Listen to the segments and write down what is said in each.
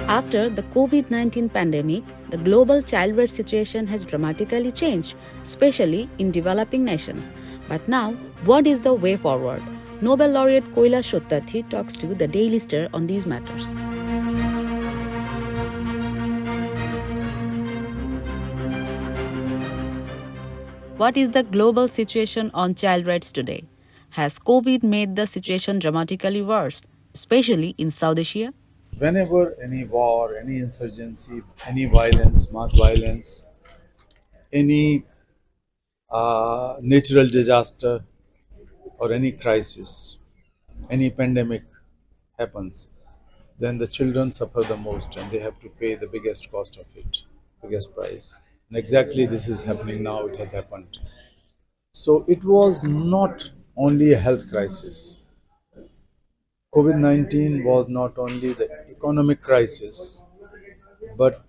After the COVID-19 pandemic, the global childbirth situation has dramatically changed, especially in developing nations. But now, what is the way forward? Nobel laureate Kailash Satyarthi talks to the Daily Star on these matters. What is the global situation on child rights today? Has COVID made the situation dramatically worse, especially in South Asia? Whenever any war, any insurgency, any violence, mass violence, any natural disaster, or any crisis, any pandemic happens, then the children suffer the most and they have to pay the biggest cost of it, biggest price. And exactly this is happening now, it has happened. So it was not only a health crisis. COVID 19 was not only the economic crisis, but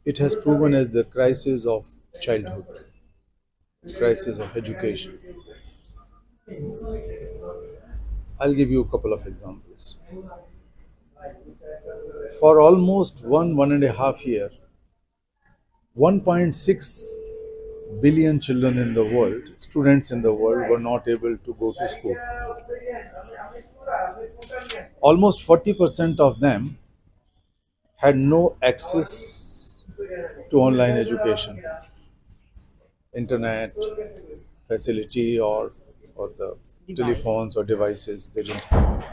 it has proven as the crisis of childhood, crisis of education. I'll give you a couple of examples. For almost 1.5 year, 1.6 billion children in the world, students in the world, were not able to go to school. Almost 40% of them had no access to online education, internet facility, or the telephones or devices they didn't have.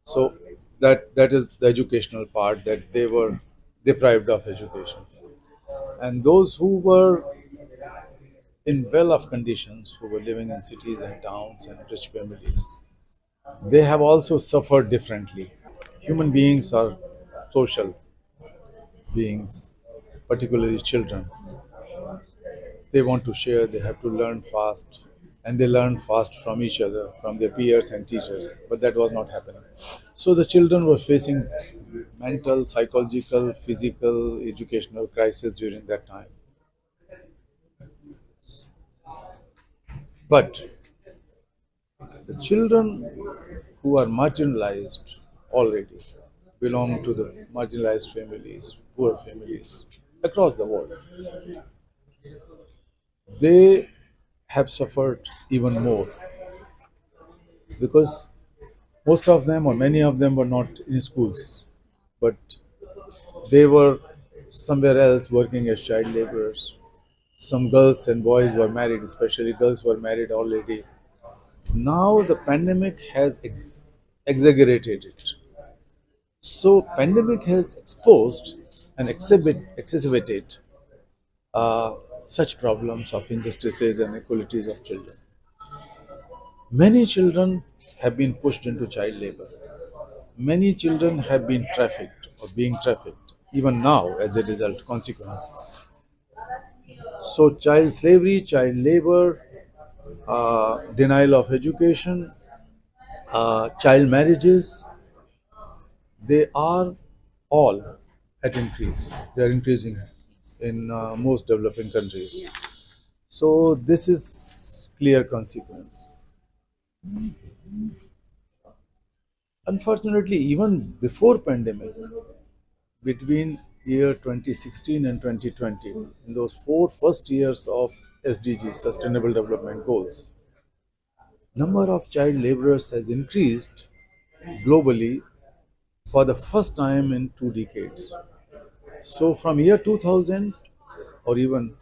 So that is the educational part, that they were deprived of education. And those who were in well-off conditions, who were living in cities and towns and rich families, they have also suffered differently. Human beings are social beings, particularly children. They want to share, they have to learn fast, and they learn fast from each other, from their peers and teachers. But that was not happening. So the children were facing mental, psychological, physical, educational crisis during that time. But the children who are marginalized already belong to the marginalized families, poor families across the world. They have suffered even more because most of them or many of them were not in schools, but they were somewhere else working as child laborers. Some girls and boys were married, especially girls were married already. Now the pandemic has exaggerated it. So pandemic has exposed and exacerbated uh, such problems of injustices and inequalities of children. Many children have been pushed into child labor. Many children have been trafficked or being trafficked, even now as a result, consequence. So child slavery, child labor, denial of education, child marriages, they are all at increase. They are increasing in most developing countries. So this is clear consequence. Unfortunately, even before pandemic, between year 2016 and 2020, in those four first years of SDGs, Sustainable Development Goals, number of child laborers has increased globally for the first time in 2 decades. So from year 2000 or even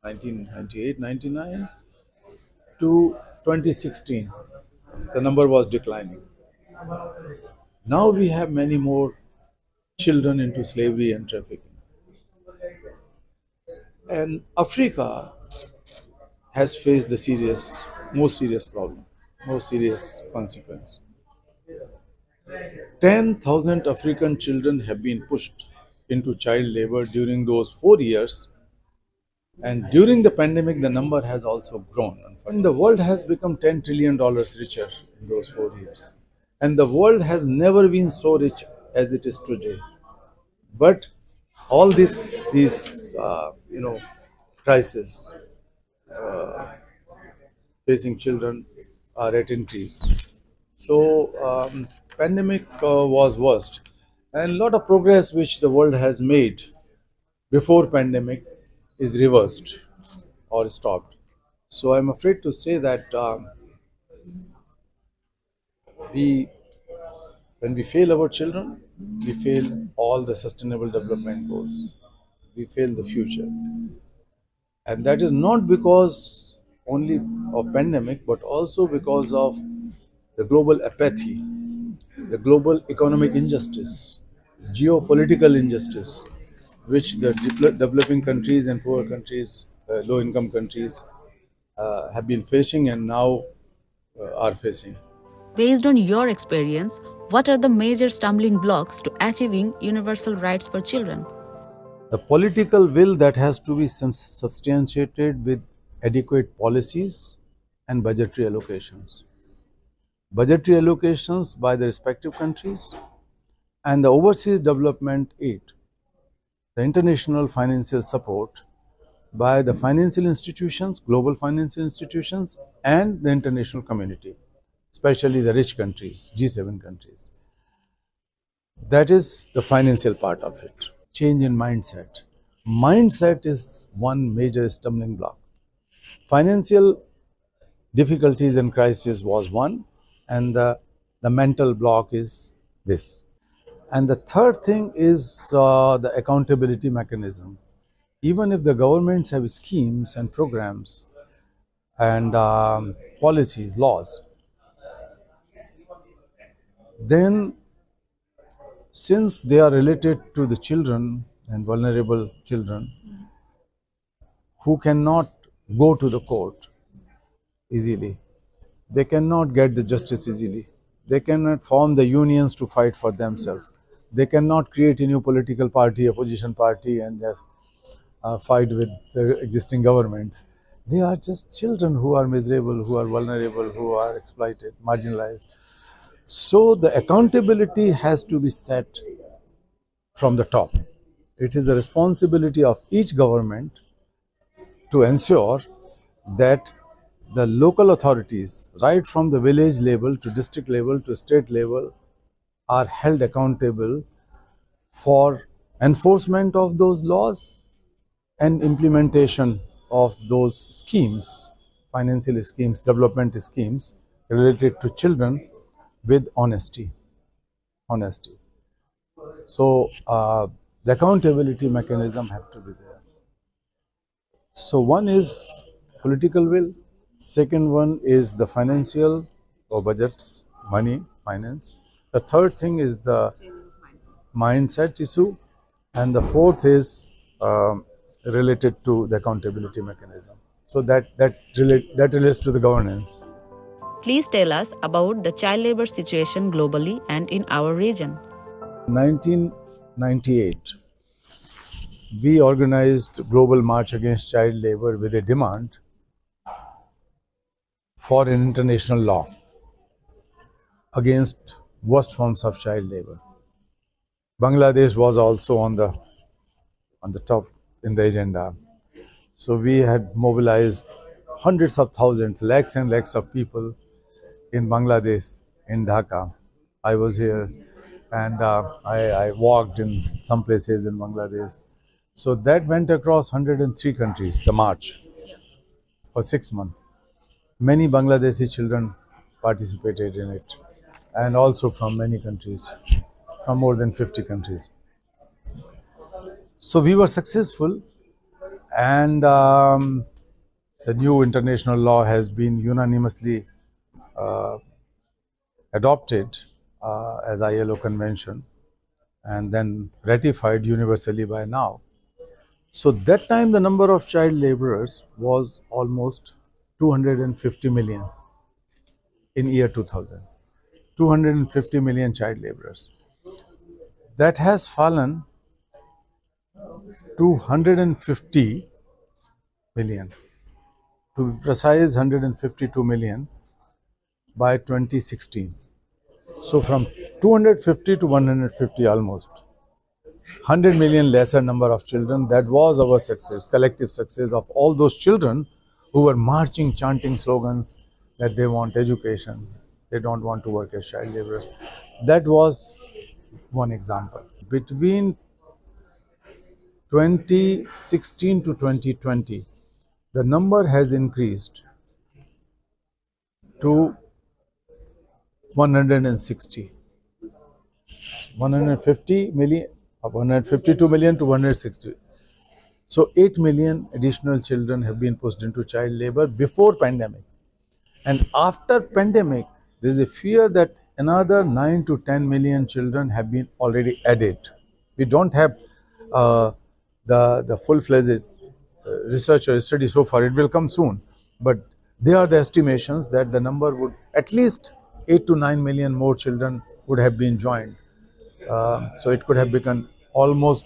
1998, 99 to 2016, the number was declining. Now we have many more children into slavery and trafficking. And Africa has faced the most serious problem, most serious consequence. 10,000 African children have been pushed into child labor during those 4 years. And during the pandemic, the number has also grown. And the world has become $10 trillion richer in those 4 years. And the world has never been so rich as it is today. But all these crises facing children are at increase. So pandemic was worst. And a lot of progress which the world has made before pandemic is reversed or stopped. So I'm afraid to say that we, when we fail our children, we fail all the sustainable development goals. We fail the future, and that is not because only of pandemic, but also because of the global apathy, the global economic injustice, geopolitical injustice, which the developing countries and poor countries, low income countries, have been facing and now are facing. Based on your experience, what are the major stumbling blocks to achieving universal rights for children? The political will that has to be substantiated with adequate policies and budgetary allocations. Budgetary allocations by the respective countries and the overseas development aid, the international financial support by the financial institutions, global financial institutions, and the international community, especially the rich countries, G7 countries. That is the financial part of it. Change in mindset. Mindset is one major stumbling block. Financial difficulties and crisis was one, and the mental block is this. And the third thing is the accountability mechanism. Even if the governments have schemes and programs and policies, laws, then since they are related to the children and vulnerable children who cannot go to the court easily, they cannot get the justice easily, they cannot form the unions to fight for themselves, they cannot create a new political party, opposition party, and just fight with the existing governments. They are just children who are miserable, who are vulnerable, who are exploited, marginalized. So the accountability has to be set from the top. It is the responsibility of each government to ensure that the local authorities, right from the village level to district level to state level, are held accountable for enforcement of those laws and implementation of those schemes, financial schemes, development schemes related to children with honesty. Honesty. So the accountability mechanism have to be there. So one is political will. Second one is the financial or budgets, money, finance. The third thing is the mindset issue, and the fourth is related to the accountability mechanism. So that relates to the governance. Please tell us about the child labor situation globally and in our region. 1998, we organized global march against child labor with a demand for an international law against worst forms of child labor. Bangladesh was also on the top in the agenda. So we had mobilized hundreds of thousands, lakhs and lakhs of people in Bangladesh, in Dhaka. I was here, and I walked in some places in Bangladesh. So that went across 103 countries, the march, for 6 months. Many Bangladeshi children participated in it, and also from many countries, from more than 50 countries. So we were successful, and the new international law has been unanimously adopted as ILO convention and then ratified universally by now. So that time the number of child laborers was almost 250 million in year 2000. 250 million child laborers. That has fallen to 150 million, to be precise 152 million by 2016. So from 250 to 150 almost. 100 million lesser number of children. That was our success, collective success of all those children who were marching, chanting slogans that they want education, they don't want to work as child laborers. That was one example. Between 2016 to 2020, the number has increased to 160, 150 million, 152 million to 160. So 8 million additional children have been pushed into child labor before pandemic. And after pandemic, there is a fear that another 9 to 10 million children have been already added. We don't have uh, the full-fledged research or study so far. It will come soon. But they are the estimations that the number would at least 8 to 9 million more children would have been joined. So it could have become almost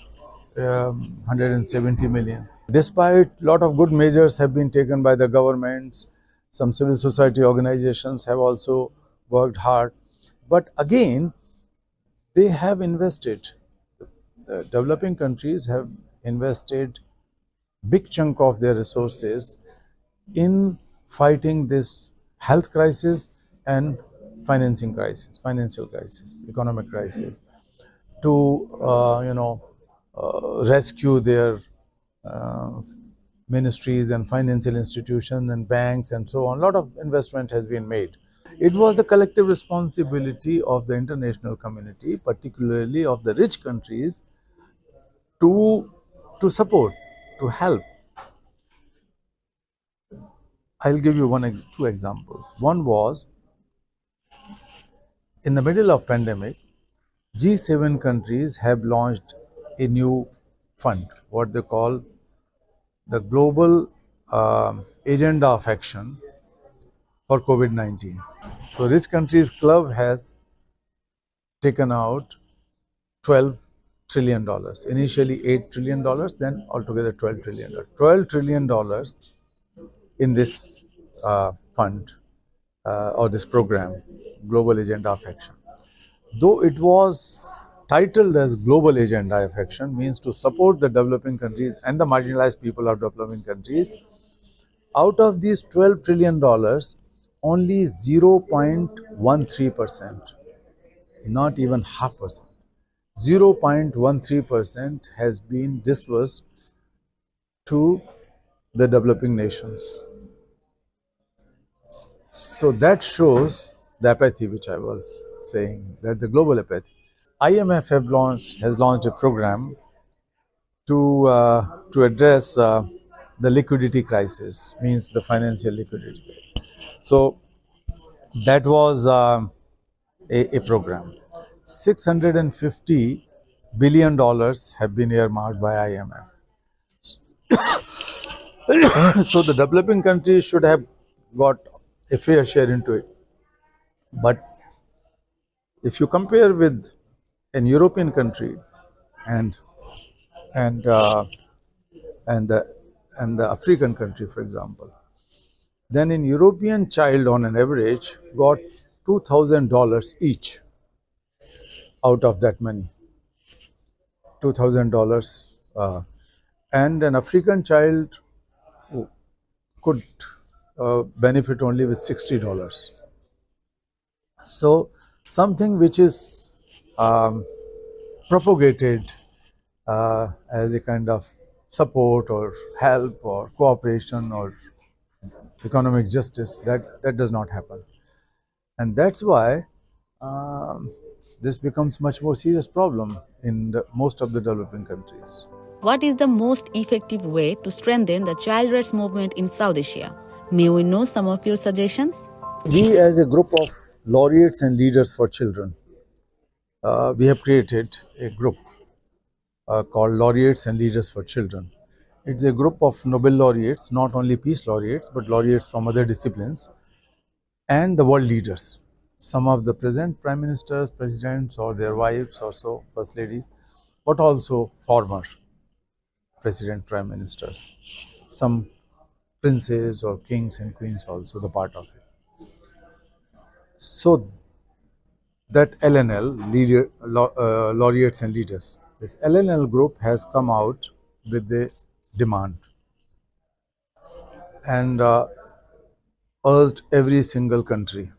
170 million. Despite a lot of good measures have been taken by the governments, some civil society organizations have also worked hard. But again, they have invested. The developing countries have invested big chunk of their resources in fighting this health crisis and financial crisis, economic crisis, to rescue their uh, ministries and financial institutions and banks and so on. A lot of investment has been made. It was the collective responsibility of the international community, particularly of the rich countries, to support, to help. I'll give you two examples. One was in the middle of pandemic, G7 countries have launched a new fund, what they call the Global Agenda of Action for COVID-19. So, Rich Countries Club has taken out $12 trillion. Initially $8 trillion, then altogether $12 trillion. $12 trillion in this fund or this program, Global Agenda of Action. Though it was titled as Global Agenda of Action, means to support the developing countries and the marginalized people of developing countries, out of these $12 trillion, only 0.13%, not even half percent, 0.13% has been disbursed to the developing nations. So that shows the apathy which I was saying, that the global apathy. IMF has launched a program to address the liquidity crisis, means the financial liquidity. So that was a program. $650 billion have been earmarked by IMF. So the developing countries should have got a fair share into it. But if you compare with an European country and and uh, and the African country, for example, then an European child on an average got $2,000 each out of that money. $2,000, and an African child could benefit only with $60. So something which is propagated as a kind of support or help or cooperation or economic justice, that does not happen. And that's why this becomes much more serious problem in most of the developing countries. What is the most effective way to strengthen the child rights movement in South Asia? May we know some of your suggestions? We, as a group of laureates and leaders for children, we have created a group called Laureates and Leaders for Children. It's a group of Nobel laureates, not only peace laureates, but laureates from other disciplines and the world leaders. Some of the present prime ministers, presidents, or their wives, also first ladies, but also former president, prime ministers. Some princes or kings and queens also the part of it. So that LNL, laureates and leaders, this LNL group has come out with the demand and urged every single country,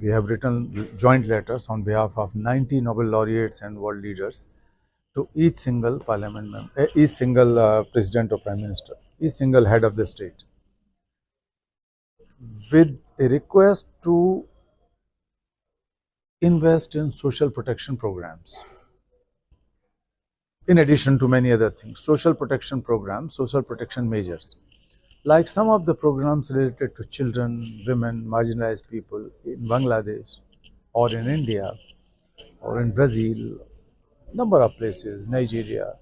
We have written joint letters on behalf of 90 Nobel laureates and world leaders to each single each single president or prime minister, each single head of the state, with a request to invest in social protection programs. In addition to many other things, social protection programs, social protection measures, like some of the programs related to children, women, marginalized people in Bangladesh or in India or in Brazil, number of places, Nigeria,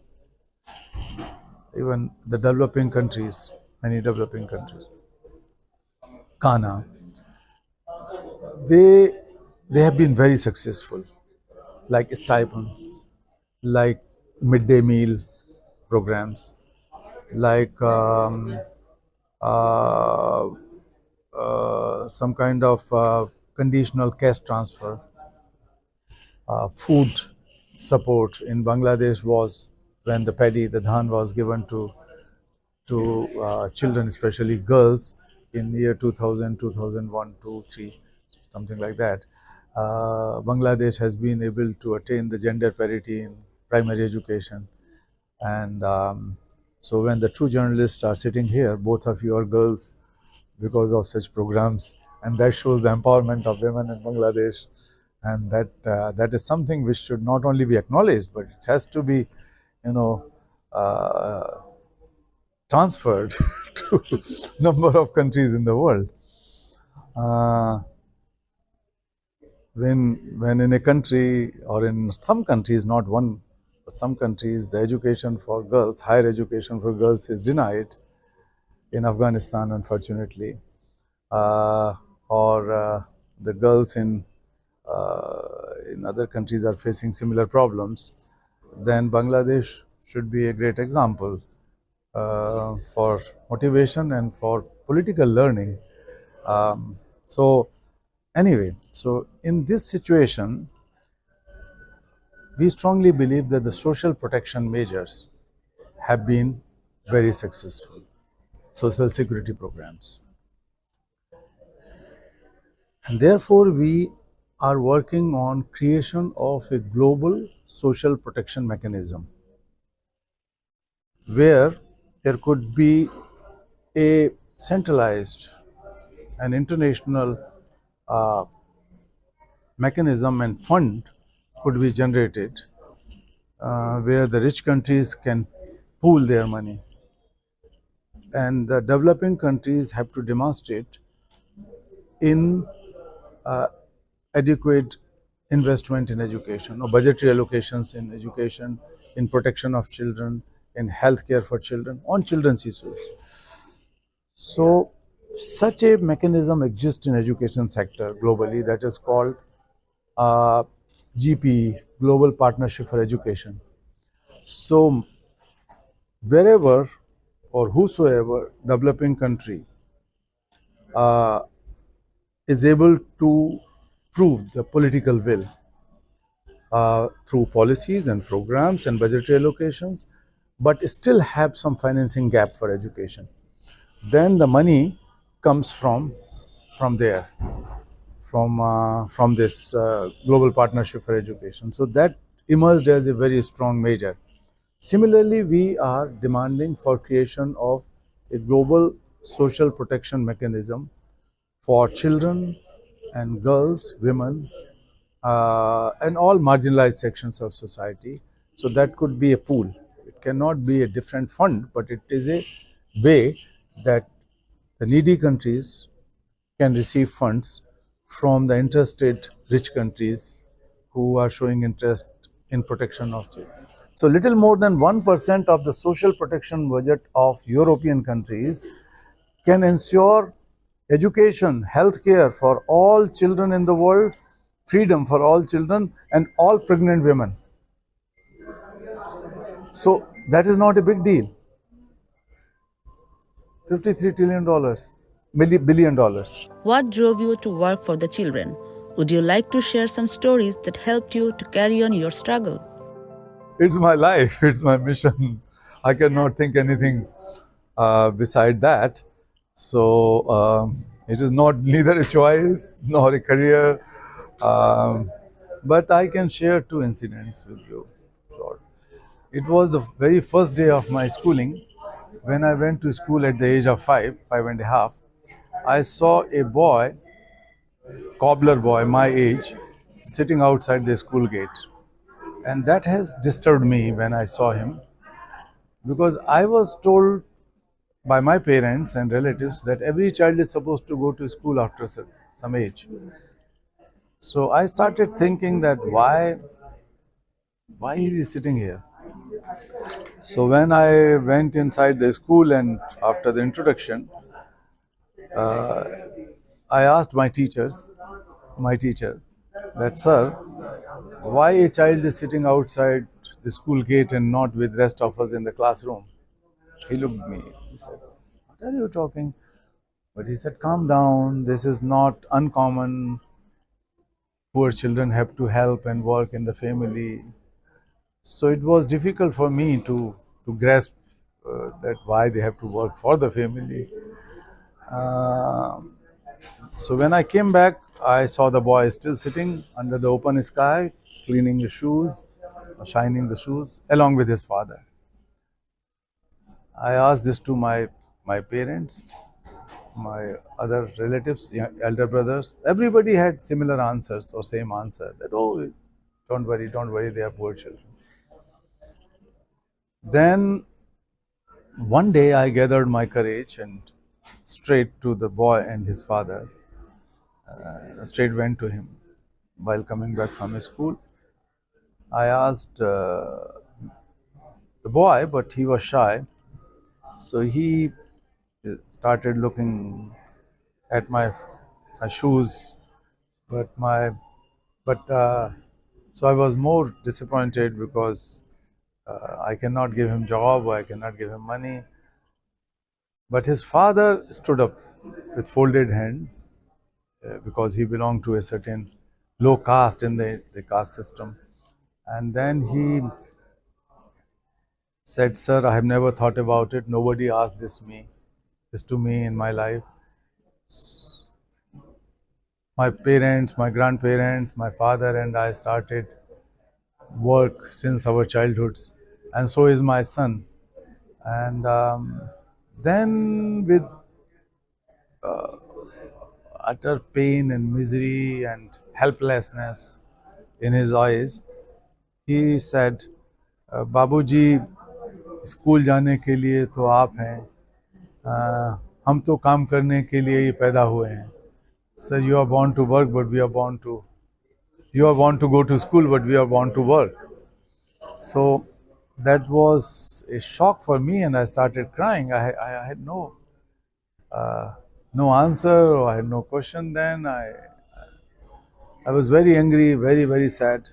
even the developing countries, many developing countries, Ghana, they they have been very successful, like stipend, like midday meal programs, like uh, some kind of conditional cash transfer, food support in Bangladesh was when the paddy, the dhan was given to children, especially girls, in year 2000, 2001, 2, 3, something like that. Bangladesh has been able to attain the gender parity in primary education. And so when the two journalists are sitting here, both of you are girls because of such programs, and that shows the empowerment of women in Bangladesh. And that is something which should not only be acknowledged, but it has to be, you know, uh, transferred to number of countries in the world. Uh, when in a country or in some countries, not one, but some countries, the education for girls, higher education for girls is denied. In Afghanistan, unfortunately, uh, or the girls in other countries are facing similar problems, then Bangladesh should be a great example for motivation and for political learning. So, anyway, so in this situation, we strongly believe that the social protection measures have been very successful. Social security programs. And therefore, we are working on creation of a global social protection mechanism where there could be a centralized and international mechanism and fund could be generated where the rich countries can pool their money and the developing countries have to demonstrate in adequate investment in education or budgetary allocations in education, in protection of children, in healthcare for children, on children's issues. So, such a mechanism exists in education sector globally that is called uh, GPE, Global Partnership for Education. So, wherever or whosoever developing country is able to prove the political will through policies and programs and budgetary allocations, but still have some financing gap for education, then the money comes from there, from this global partnership for education. So that emerged as a very strong measure. Similarly, we are demanding for creation of a global social protection mechanism for children and girls, women, and all marginalized sections of society. So that could be a pool. It cannot be a different fund, but it is a way that the needy countries can receive funds from the interested rich countries who are showing interest in protection of children. So little more than 1% of the social protection budget of European countries can ensure education, healthcare for all children in the world, freedom for all children and all pregnant women. So that is not a big deal. $53 billion dollars. What drove you to work for the children? Would you like to share some stories that helped you to carry on your struggle? It's my life, it's my mission. I cannot think anything beside that. So, It is not neither a choice nor a career. Um, but I can share two incidents with you. Short. It was the very first day of my schooling. When I went to school at the age of 5 and a half, I saw a boy, cobbler boy, my age, sitting outside the school gate. And that has disturbed me when I saw him, because I was told by my parents and relatives that every child is supposed to go to school after some age. So I started thinking that why is he sitting here? So when I went inside the school and after the introduction, I asked my teacher, that sir, why a child is sitting outside the school gate and not with rest of us in the classroom? He looked at me. He said, what are you talking? But he said, calm down. This is not uncommon. Poor children have to help and work in the family. So it was difficult for me to grasp that why they have to work for the family. Um so when I came back, I saw the boy still sitting under the open sky, cleaning the shoes, shining the shoes, along with his father. I asked this to my parents, my other relatives, elder brothers. Everybody had similar answers or same answer that, oh, don't worry, they are poor children. Then one day I gathered my courage and straight to the boy and his father, straight went to him while coming back from school. I asked the boy, but he was shy. So he started looking at my shoes, but my but so I was more disappointed because I cannot give him job, I cannot give him money. But his father stood up with folded hand because he belonged to a certain low caste in the caste system. And then he said, sir, I have never thought about it. Nobody asked this to me in my life. My parents, my grandparents, my father and I started work since our childhoods, and so is my son. And then, with utter pain and misery and helplessness in his eyes, he said, बाबूजी, school जाने के लिए तो आप हैं, हम तो काम करने के लिए ही पैदा हुए हैं. Sir, you are born to work, but we are born to you are born to go to school, but we are born to work. So that was a shock for me, and I started crying. I had no answer, or I had no question. Then I was very angry, very sad.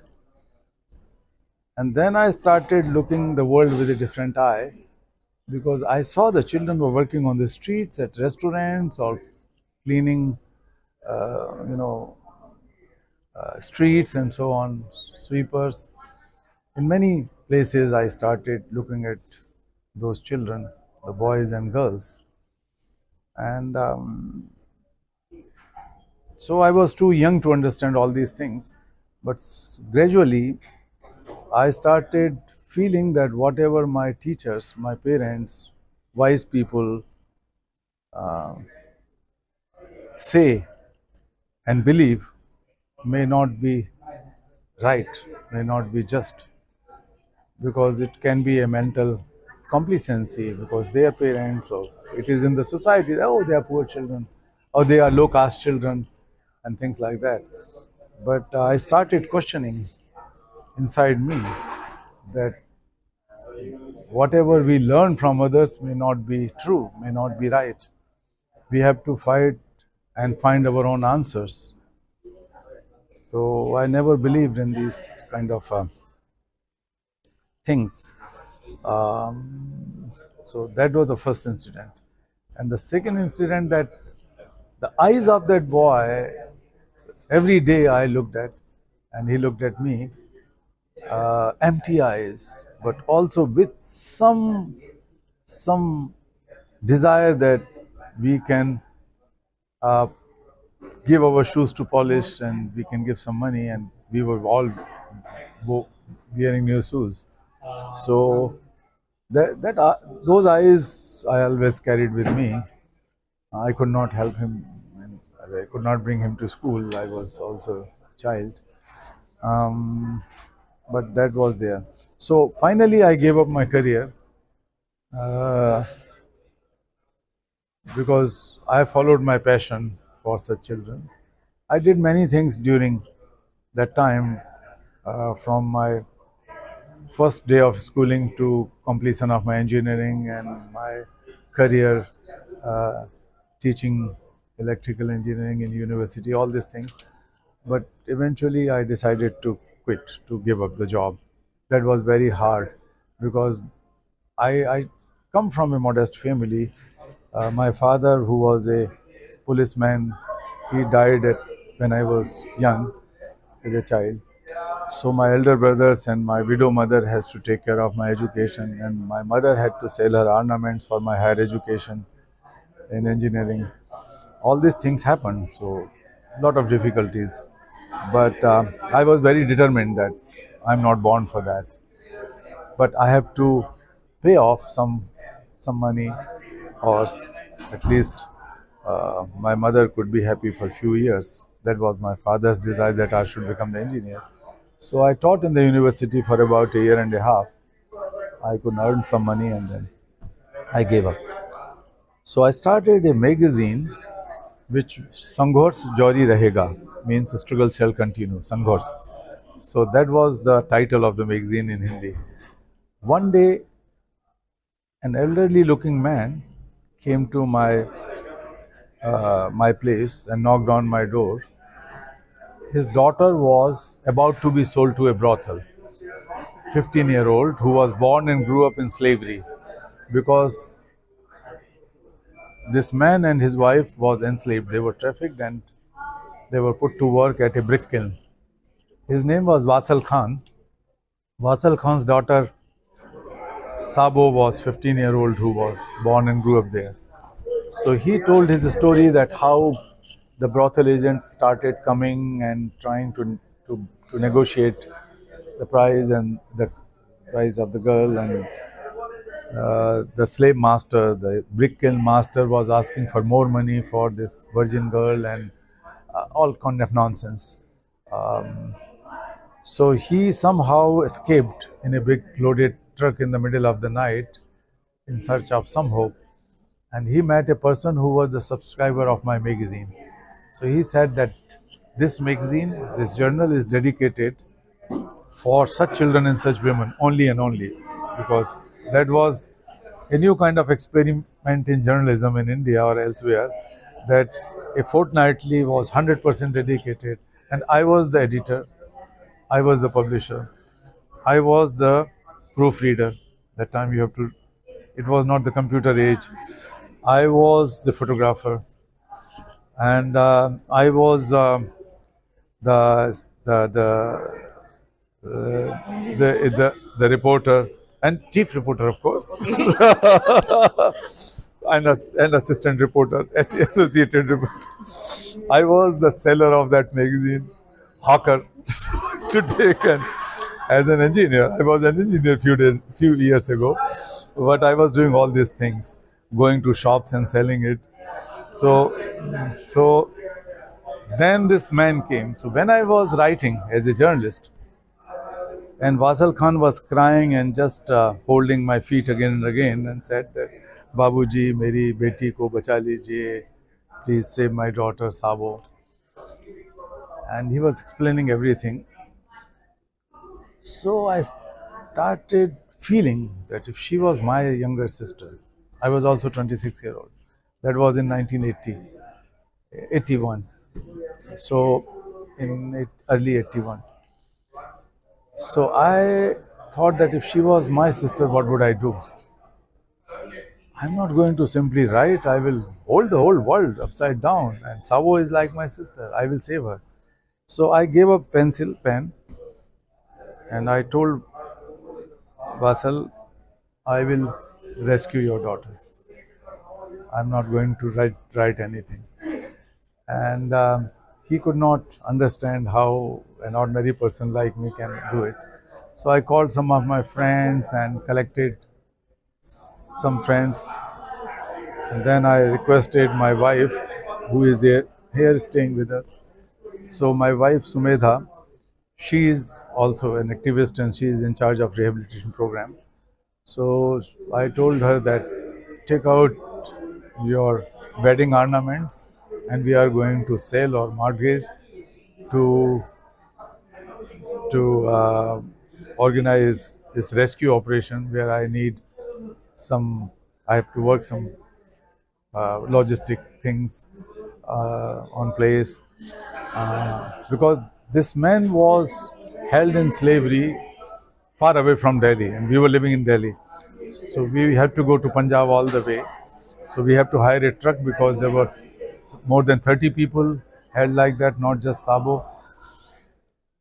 And then I started looking the world with a different eye, because I saw the children were working on the streets, at restaurants, or cleaning, you know, streets and so on, sweepers. In many places, I started looking at those children, the boys and girls. And so I was too young to understand all these things. But gradually, I started feeling that whatever my teachers, my parents, wise people say and believe may not be right, may not be just, because it can be a mental complacency, because their parents, or it is in the society, oh, they are poor children, or they are low caste children, and things like that. But I started questioning inside me that whatever we learn from others may not be true, may not be right. We have to fight and find our own answers. So I never believed in these kind of things. So that was the first incident. And the second incident, that the eyes of that boy, every day I looked at, and he looked at me, empty eyes, but also with some desire that we can uh, give our shoes to polish and we can give some money, and we were all wearing new shoes. So those eyes I always carried with me. I could not help him, and I could not bring him to school. I was also a child, um, but that was there. So finally, I gave up my career uh, because I followed my passion for such children. I did many things during that time, from my first day of schooling to completion of my engineering and my career, uh, teaching electrical engineering in university, all these things. But eventually I decided to quit, to give up the job. That was very hard because I come from a modest family. My father, who was a policeman, he died when I was young as a child. So my elder brothers and my widow mother has to take care of my education, and my mother had to sell her ornaments for my higher education in engineering. All these things happened, so a lot of difficulties. But I was very determined that I'm not born for that. But I have to pay off some money, or at least my mother could be happy for a few years. That was my father's desire that I should become the engineer. So I taught in the university for about a year and a half. I could earn some money and then I gave up. So I started a magazine which Sanghors Jari Rahega means struggle shall continue. Sanghors. So that was the title of the magazine in Hindi. One day, an elderly looking man came to my place and knocked on my door. His daughter was about to be sold to a brothel. 15-year-old who was born and grew up in slavery, because this man and his wife was enslaved. They were trafficked and they were put to work at a brick kiln. His name was Wasal Khan. Wasal Khan's daughter Sabo was 15-year-old who was born and grew up there. So he told his story that how the brothel agents started coming and trying to negotiate the price and the price of the girl, and the slave master, the brick kiln master, was asking for more money for this virgin girl, and all kind of nonsense. So he somehow escaped in a big loaded truck in the middle of the night in search of some hope. And he met a person who was the subscriber of my magazine. So he said that this magazine, this journal is dedicated for such children and such women only and only, because that was a new kind of experiment in journalism in India or elsewhere, that a fortnightly was 100% dedicated, and I was the editor, I was the publisher, I was the proofreader. That time you have to, it was not the computer age. I was the photographer, and I was the the the the reporter and chief reporter, of course, and assistant reporter, associated reporter. I was the seller of that magazine, hawker to take, and as an engineer, I was an engineer few years ago, but I was doing all these things, going to shops and selling it. So, so then this man came. So when I was writing as a journalist, and Wasal Khan was crying and just holding my feet again and again and said that, Babuji, meri beti ko bacha lijiye, please save my daughter Sabo. And he was explaining everything. So I started feeling that if she was my younger sister, I was also 26-year-old. That was in 1980, 81. So in early 81. So I thought that if she was my sister, what would I do? I'm not going to simply write, I will hold the whole world upside down. And Savo is like my sister, I will save her. So I gave a pen, and I told Vasal, I will rescue your daughter. I'm not going to write anything. and he could not understand how an ordinary person like me can do it. So I called some of my friends and collected some friends, and then I requested my wife, who is here staying with us. So my wife Sumedha, she is also an activist and she is in charge of rehabilitation program. So I told her that take out your wedding ornaments and we are going to sell or mortgage to organize this rescue operation where I need I have to work some logistic things on place because this man was held in slavery far away from Delhi, and we were living in Delhi. So we had to go to Punjab all the way. So we have to hire a truck because there were more than 30 people held like that, not just Sabo,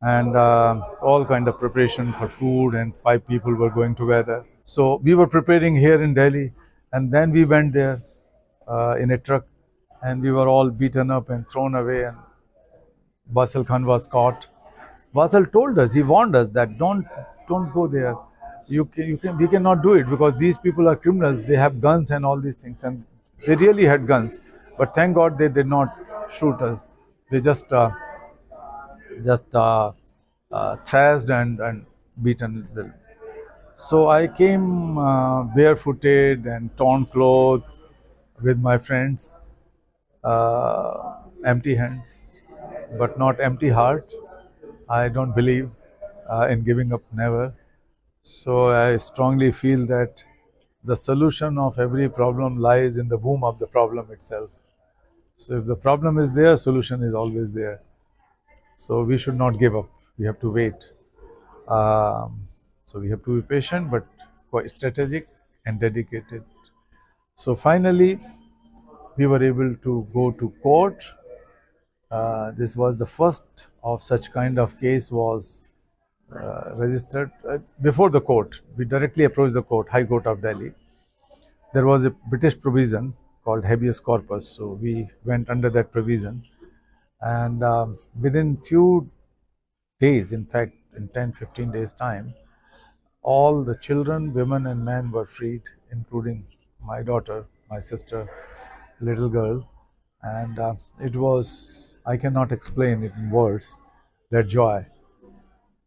and all kind of preparation for food, and 5 people were going together. So we were preparing here in Delhi, and then we went there in a truck, and we were all beaten up and thrown away, and Basal Khan was caught. Basal told us, he warned us that don't go there. We cannot do it because these people are criminals. They have guns and all these things, and they really had guns. But thank God they did not shoot us. They just thrashed and beaten little. So I came barefooted and torn clothes with my friends, empty hands, but not empty heart. I don't believe in giving up, never. So I strongly feel that the solution of every problem lies in the womb of the problem itself. So if the problem is there, solution is always there. So we should not give up. We have to wait. So we have to be patient, but quite strategic and dedicated. So finally, we were able to go to court. This was the first of such kind of case was registered before the court. We directly approached the court, High Court of Delhi. There was a British provision called habeas corpus, so we went under that provision, and within few days, in fact, in 10-15 days time, all the children, women, and men were freed, including my daughter, my sister, little girl, and it was I cannot explain it in words. That joy.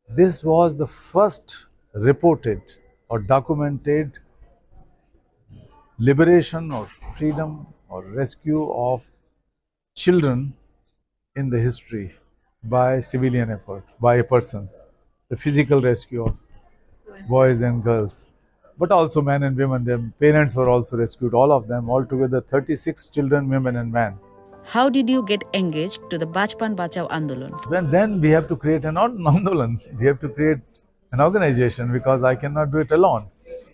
This was the first reported or documented liberation or freedom or rescue of children in the history by civilian effort, by a person. The physical rescue of boys and girls, but also men and women. Their parents were also rescued, all of them, altogether 36 children, women, and men. How did you get engaged to the Bachpan Bachao Andolan? Then we have to create an Andolan. We have to create an organization because I cannot do it alone,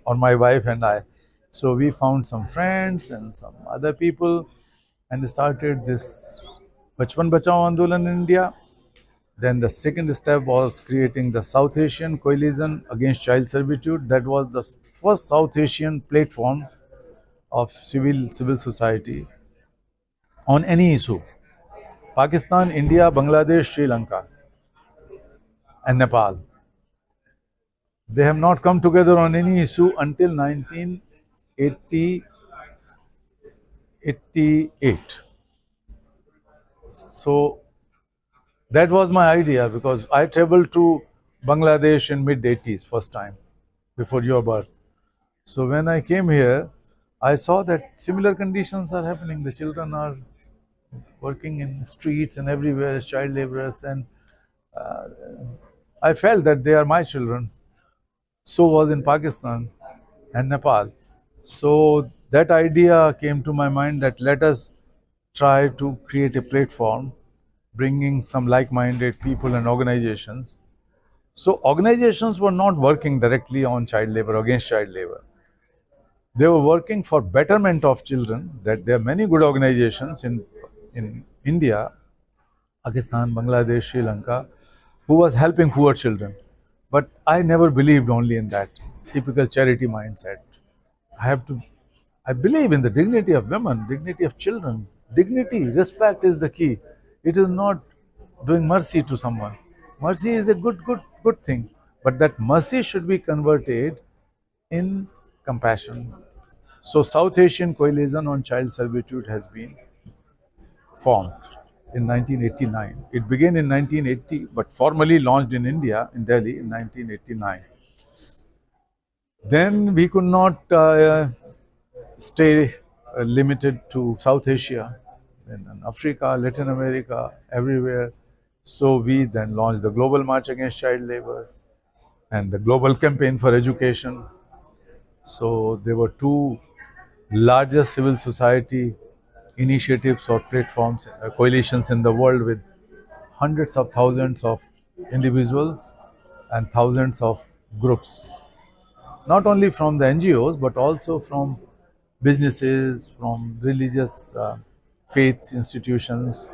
or my wife and I. So we found some friends and some other people and started this Bachpan Bachao Andolan in India. Then the second step was creating the South Asian Coalition Against Child Servitude. That was the first South Asian platform of civil society on any issue. Pakistan, India, Bangladesh, Sri Lanka, and Nepal. They have not come together on any issue until 1988. So that was my idea because I traveled to Bangladesh in mid 80s first time before your birth. So when I came here, I saw that similar conditions are happening. The children are working in streets and everywhere as child laborers, and I felt that they are my children. So was in Pakistan and Nepal. So that idea came to my mind that let us try to create a platform bringing some like-minded people and organizations. So organizations were not working directly on child labor, against child labor. They were working for betterment of children. That there are many good organizations in India, Pakistan, Bangladesh, Sri Lanka, who was helping poor children. But I never believed only in that typical charity mindset. I believe in the dignity of women, dignity of children. Dignity, respect is the key. It is not doing mercy to someone. Mercy is a good thing, but that mercy should be converted in compassion. So, South Asian Coalition on Child Servitude has been formed in 1989. It began in 1980, but formally launched in India, in Delhi, in 1989. Then we could not stay limited to South Asia, then in Africa, Latin America, everywhere. So we then launched the Global March Against Child Labor and the Global Campaign for Education. So there were two largest civil society initiatives or platforms, coalitions in the world with hundreds of thousands of individuals and thousands of groups, not only from the NGOs but also from businesses, from religious faith institutions,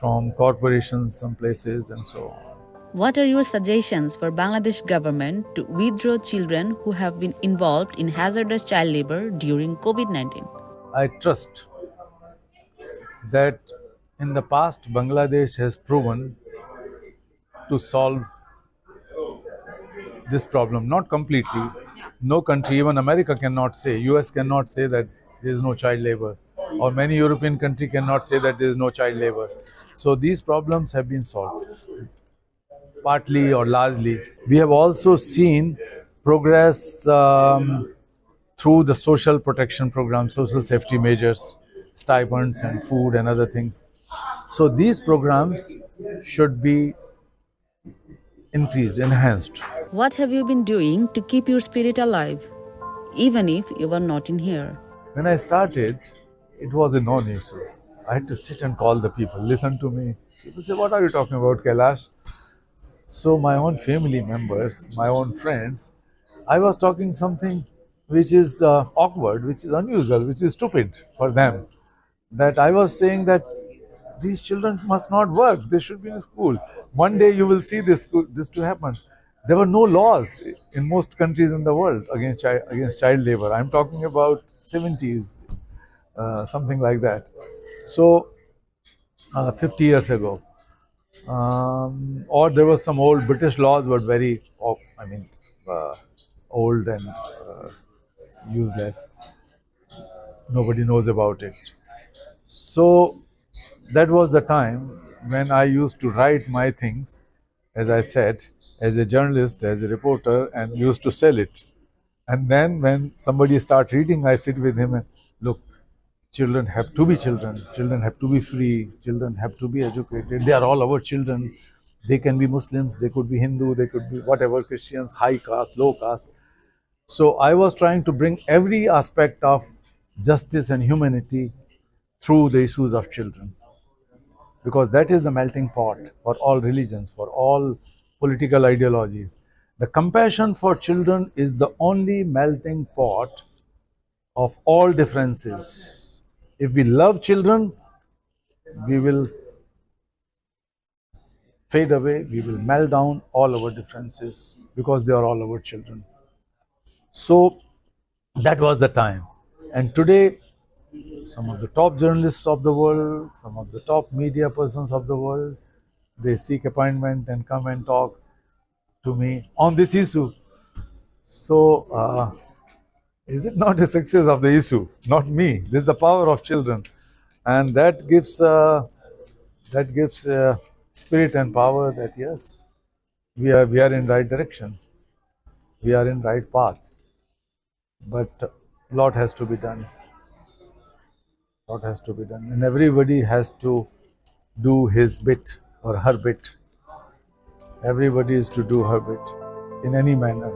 from corporations, some places, and so on. What are your suggestions for Bangladesh government to withdraw children who have been involved in hazardous child labor during COVID-19? I trust that in the past, Bangladesh has proven to solve this problem, not completely. No country, even America cannot say, US cannot say that there is no child labor, or many European countries cannot say that there is no child labor. So these problems have been solved, partly or largely. We have also seen progress through the social protection program, social safety measures, stipends and food and other things. So these programs should be increased, enhanced. What have you been doing to keep your spirit alive, even if you are not in here? When I started, it was a non-issue. I had to sit and call the people, listen to me. People say, "What are you talking about, Kailash?" So my own family members, my own friends, I was talking something which is awkward, which is unusual, which is stupid for them. That I was saying that these children must not work; they should be in school. One day you will see this to happen. There were no laws in most countries in the world against child labor. I'm talking about 70s, something like that. So 50 years ago. Or there was some old British laws, but very, uh, old and useless. Nobody knows about it. So that was the time when I used to write my things, as I said, as a journalist, as a reporter, and used to sell it. And then when somebody starts reading, I sit with him and look, children have to be children. Children have to be free. Children have to be educated. They are all our children. They can be Muslims, they could be Hindu, they could be whatever, Christians, high caste, low caste. So I was trying to bring every aspect of justice and humanity through the issues of children, because that is the melting pot for all religions, for all political ideologies. The compassion for children is the only melting pot of all differences. If we love children, we will fade away, we will melt down all our differences because they are all our children. So that was the time. And today, some of the top journalists of the world, some of the top media persons of the world, they seek appointment and come and talk to me on this issue. So, is it not a success of the issue? Not me. This is the power of children, and that gives spirit and power. That yes, we are in right direction. We are in right path. But a lot has to be done. Lot has to be done, and everybody has to do his bit or her bit. Everybody is to do her bit in any manner.